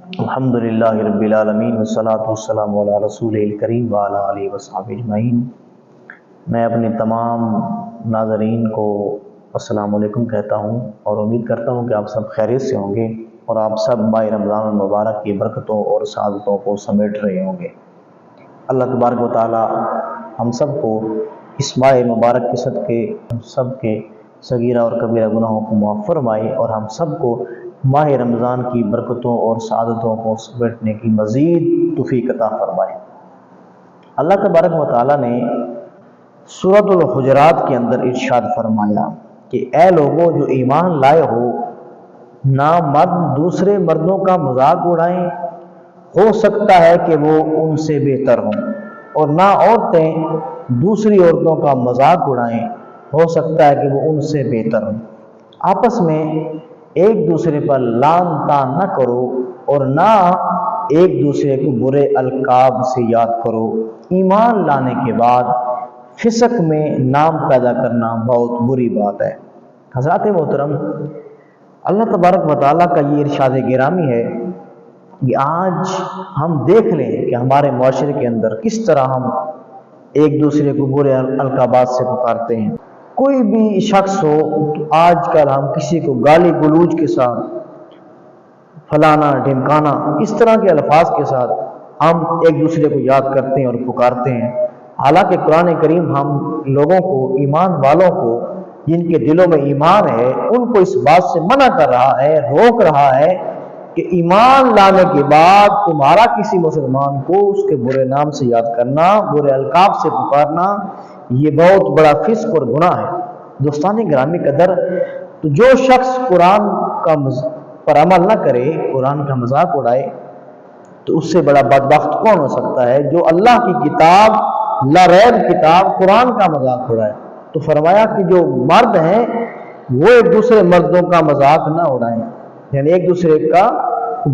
الحمدللہ رب العالمین والصلاة والسلام علی رسول الکریم وعلی آلہ وصحبہ اجمعین۔ میں اپنے تمام ناظرین کو السلام علیکم کہتا ہوں اور امید کرتا ہوں کہ آپ سب خیریت سے ہوں گے اور آپ سب ماہ رمضان المبارک کی برکتوں اور سعادتوں کو سمیٹ رہے ہوں گے۔ اللہ تبارک و تعالی ہم سب کو اس ماہ مبارک کے صدقے ہم سب کے صغیرہ اور کبیرہ گناہوں کو معاف فرمائے اور ہم سب کو ماہ رمضان کی برکتوں اور سعادتوں کو سمیٹنے کی مزید توفیق عطا فرمائے۔ اللہ تبارک و تعالی نے سورۃ الحجرات کے اندر ارشاد فرمایا کہ اے لوگوں جو ایمان لائے ہو، نہ مرد دوسرے مردوں کا مذاق اڑائیں، ہو سکتا ہے کہ وہ ان سے بہتر ہوں، اور نہ عورتیں دوسری عورتوں کا مذاق اڑائیں، ہو سکتا ہے کہ وہ ان سے بہتر ہوں۔ آپس میں ایک دوسرے پر لعن طعن نہ کرو اور نہ ایک دوسرے کو برے القاب سے یاد کرو۔ ایمان لانے کے بعد فسق میں نام پیدا کرنا بہت بری بات ہے۔ حضرات محترم، اللہ تبارک و تعالیٰ کا یہ ارشاد گرامی ہے کہ آج ہم دیکھ لیں کہ ہمارے معاشرے کے اندر کس طرح ہم ایک دوسرے کو برے القابات سے پکارتے ہیں۔ کوئی بھی شخص ہو تو آج کل ہم کسی کو گالی گلوچ کے ساتھ، فلانا ڈھمکانا، اس طرح کے الفاظ کے ساتھ ہم ایک دوسرے کو یاد کرتے ہیں اور پکارتے ہیں۔ حالانکہ قرآن کریم ہم لوگوں کو، ایمان والوں کو جن کے دلوں میں ایمان ہے، ان کو اس بات سے منع کر رہا ہے، روک رہا ہے کہ ایمان لانے کے بعد تمہارا کسی مسلمان کو اس کے برے نام سے یاد کرنا، برے القاب سے پکارنا، یہ بہت بڑا فسق اور گناہ ہے۔ دوستان گرامی قدر، تو جو شخص قرآن کا پر عمل نہ کرے، قرآن کا مذاق اڑائے، تو اس سے بڑا بدبخت کون ہو سکتا ہے جو اللہ کی کتاب، لا ریب کتاب قرآن کا مذاق اڑائے۔ تو فرمایا کہ جو مرد ہیں وہ ایک دوسرے مردوں کا مذاق نہ اڑائیں، یعنی ایک دوسرے کا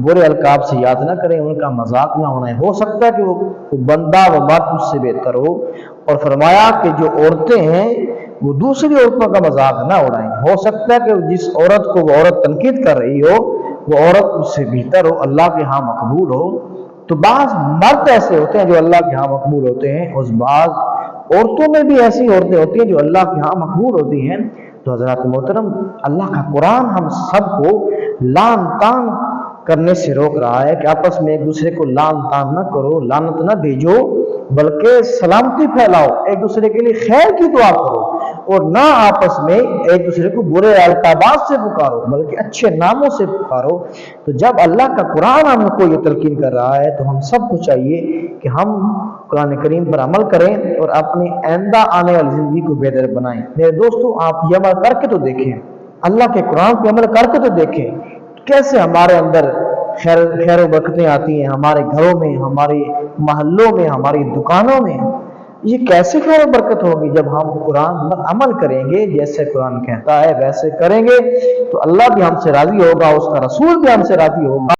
برے القاب سے یاد نہ کریں، ان کا مذاق نہ اڑائیں۔ ہو سکتا ہے کہ وہ بندہ و مرد اس سے بہتر ہو۔ اور فرمایا کہ جو عورتیں ہیں وہ دوسری عورتوں کا مذاق نہ اڑائیں۔ ہو سکتا ہے کہ جس عورت کو وہ عورت تنقید کر رہی ہو وہ عورت اس سے بہتر ہو، اللہ کے ہاں مقبول ہو۔ تو بعض مرد ایسے ہوتے ہیں جو اللہ کے ہاں مقبول ہوتے ہیں، اس بعض عورتوں میں بھی ایسی عورتیں ہوتی ہیں جو اللہ کے ہاں مقبول ہوتی ہیں۔ تو حضرات محترم، اللہ کا قرآن ہم سب کو لعن طعن کرنے سے روک رہا ہے کہ آپس میں ایک دوسرے کو لعن طعن نہ کرو، لعنت نہ بھیجو، بلکہ سلامتی پھیلاؤ، ایک دوسرے کے لیے خیر کی دعا کرو، اور نہ آپس میں ایک دوسرے کو برے القابات سے پکارو بلکہ اچھے ناموں سے پکارو۔ تو جب اللہ کا قرآن ہم کو یہ تلقین کر رہا ہے تو ہم سب کو چاہیے کہ ہم قرآن کریم پر عمل کریں اور اپنی آئندہ آنے والی زندگی کو بہتر بنائیں۔ میرے دوستو، آپ یہ عمل کر کے تو دیکھیں، اللہ کے قرآن پہ عمل کر کے تو دیکھیں کیسے ہمارے اندر خیر و برکتیں آتی ہیں، ہمارے گھروں میں، ہمارے محلوں میں، ہماری دکانوں میں۔ یہ کیسے خیر و برکت ہوگی جب ہم قرآن پر عمل کریں گے، جیسے قرآن کہتا ہے ویسے کریں گے تو اللہ بھی ہم سے راضی ہوگا، اس کا رسول بھی ہم سے راضی ہوگا۔